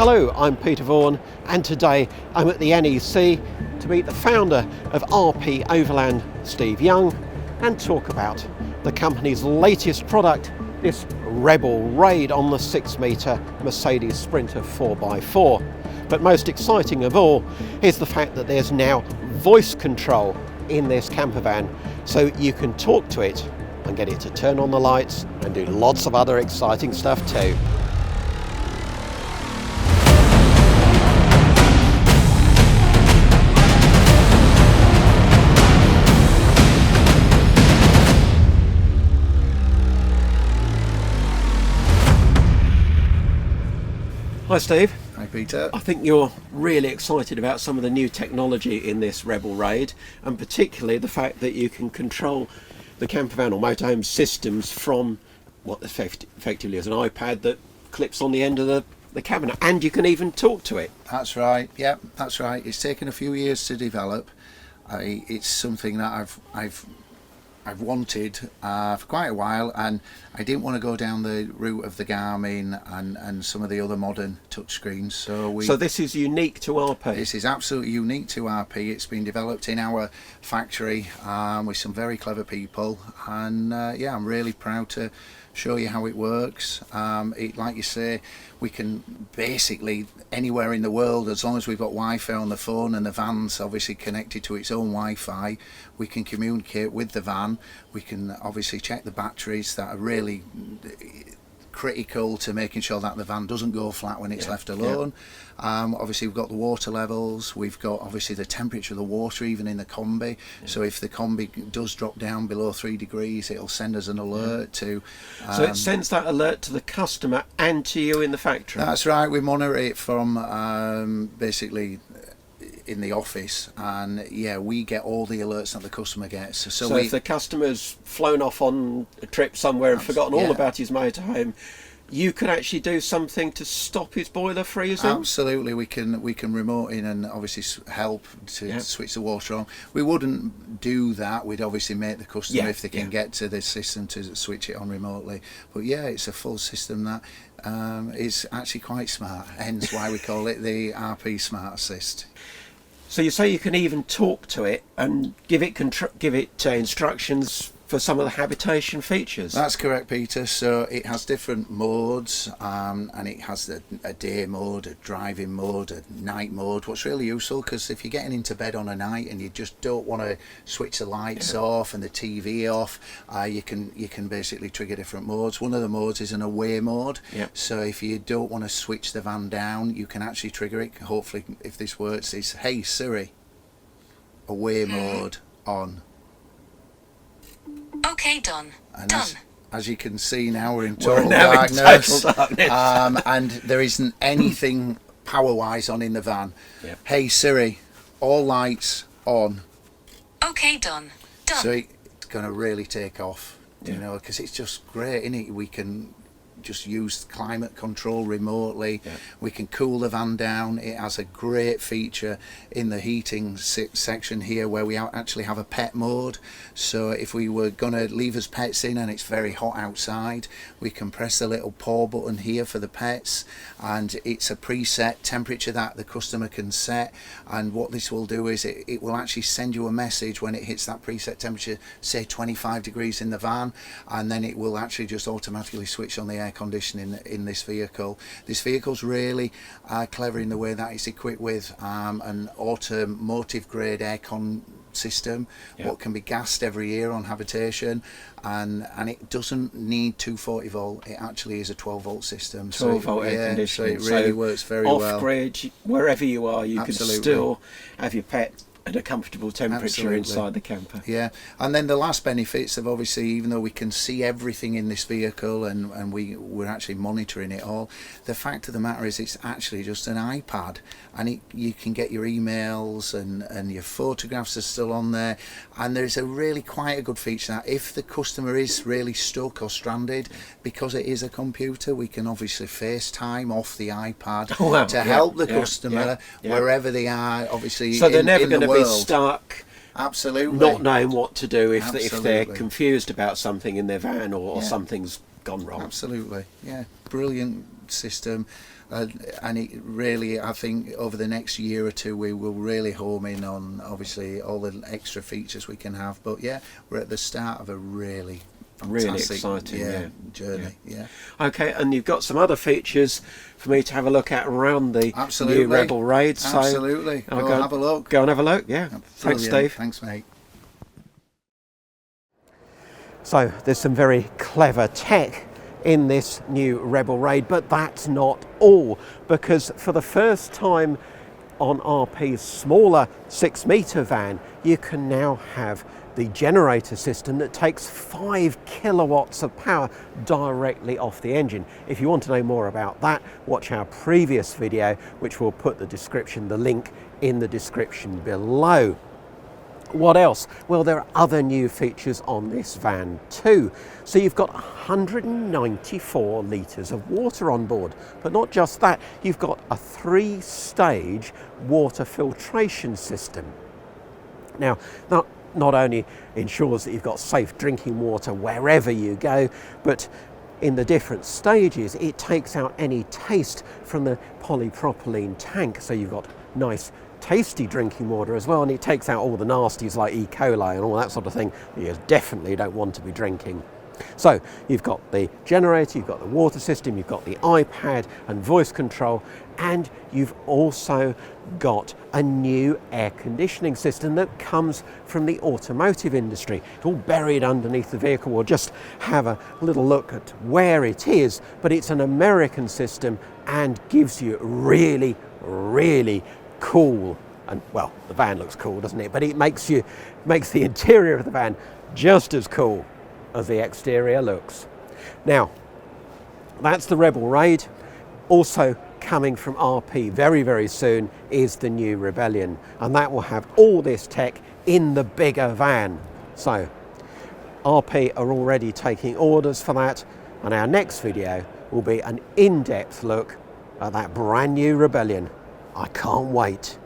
Hello, I'm Peter Vaughan, and today I'm at the NEC to meet the founder of RP Overland, Steve Young, and talk about the company's latest product, this Rebel Raid on the 6-metre Mercedes Sprinter 4x4. But most exciting of all is the fact that there's now voice control in this campervan, so you can talk to it and get it to turn on the lights and do lots of other exciting stuff too. Hi Steve. Hi Peter. I think you're really excited about some of the new technology in this Rebel Raid, and particularly the fact that you can control the campervan or motorhome systems from what effectively is an iPad that clips on the end of the cabinet, and you can even talk to it. That's right, yeah, that's right. It's taken a few years to develop. It's something that I've wanted for quite a while, and I didn't want to go down the route of the Garmin and some of the other modern touchscreens. So this is unique to RP. This is absolutely unique to RP. It's been developed in our factory with some very clever people, and yeah, I'm really proud to show you how it works. Like you say, we can basically anywhere in the world, as long as we've got Wi-Fi on the phone and the van's obviously connected to its own Wi-Fi, we can communicate with the van. We can obviously check the batteries that are really critical to making sure that the van doesn't go flat when it's left alone. Obviously we've got the water levels, we've got obviously the temperature of the water even in the combi, so if the combi does drop down below 3 degrees, it'll send us an alert to so it sends that alert to the customer and to you in the factory. That's right. We monitor it from basically in the office, and yeah, we get all the alerts that the customer gets. So if the customer's flown off on a trip somewhere and forgotten all about his motorhome, you can actually do something to stop his boiler freezing? Absolutely, we can remote in and obviously help to switch the water on. We wouldn't do that. We'd obviously make the customer, if they can get to the system, to switch it on remotely. But yeah, it's a full system that is actually quite smart, hence why we call it the RP Smart Assist. So you say you can even talk to it and give it instructions for some of the habitation features? That's correct, Peter. So it has different modes, and it has a day mode, a driving mode, a night mode. What's really useful, because if you're getting into bed on a night and you just don't want to switch the lights off and the TV off, you can basically trigger different modes. One of the modes is an away mode. So if you don't want to switch the van down, you can actually trigger it. Hopefully, if this works, is "Hey Siri, away mode on." Okay, done. Done. As you can see now, we're in total darkness. And there isn't anything power-wise on in the van. Hey Siri, all lights on. Okay, done. Done. So it's going to really take off, you know, because it's just great, isn't it? We can just use climate control remotely. We can cool the van down. It has a great feature in the heating section here, where we actually have a pet mode. So if we were going to leave us pets in and it's very hot outside, we can press the little paw button here for the pets, and it's a preset temperature that the customer can set. And what this will do is it will actually send you a message when it hits that preset temperature, say 25 degrees in the van, and then it will actually just automatically switch on the air conditioning in this vehicle. This vehicle's really clever in the way that it's equipped with an automotive grade aircon system, what can be gassed every year on habitation, and it doesn't need 240 volt. It actually is a 12 volt system. 12 volt air conditioning. So it really works very well. Off grid, wherever you are, you can still have your pet at a comfortable temperature inside the camper. Yeah, and then the last benefits of, obviously, even though we can see everything in this vehicle and we're actually monitoring it all, the fact of the matter is it's actually just an iPad, and you can get your emails and your photographs are still on there. And there's quite a good feature that if the customer is really stuck or stranded, because it is a computer, we can obviously FaceTime off the iPad to help the customer wherever they are, obviously. So they're never going to be stuck Absolutely. Not knowing what to do if they're confused about something in their van or something's gone wrong. Absolutely, yeah. Brilliant system. And it really, I think over the next year or two we will really home in on obviously all the extra features we can have. But yeah, we're at the start of a really fantastic, exciting journey. Yeah. Okay, and you've got some other features for me to have a look at around the new Rebel Raid. So Absolutely. Go and have a look. Go and have a look, yeah. Thanks, Steve. Thanks, mate. So there's some very clever tech in this new Rebel Raid, but that's not all, because for the first time on RP's smaller 6-metre van, you can now have the generator system that takes 5 kilowatts of power directly off the engine. If you want to know more about that, watch our previous video, which we'll put the link in the description below. What else? Well, there are other new features on this van too. So you've got 194 litres of water on board, but not just that, you've got a 3-stage water filtration system. Now, that not only ensures that you've got safe drinking water wherever you go, but in the different stages, it takes out any taste from the polypropylene tank. So you've got nice tasty drinking water as well, and it takes out all the nasties like E. coli and all that sort of thing that you definitely don't want to be drinking. So you've got the generator, you've got the water system, you've got the iPad and voice control, and you've also got a new air conditioning system that comes from the automotive industry. It's all buried underneath the vehicle. We'll just have a little look at where it is, but it's an American system and gives you really, really cool, and well, the van looks cool, doesn't it? But it makes the interior of the van just as cool as the exterior looks. Now, that's the Rebel Raid. Also coming from RP very, very soon is the new Rebellion, and that will have all this tech in the bigger van. So RP are already taking orders for that, and our next video will be an in-depth look at that brand new Rebellion. I can't wait.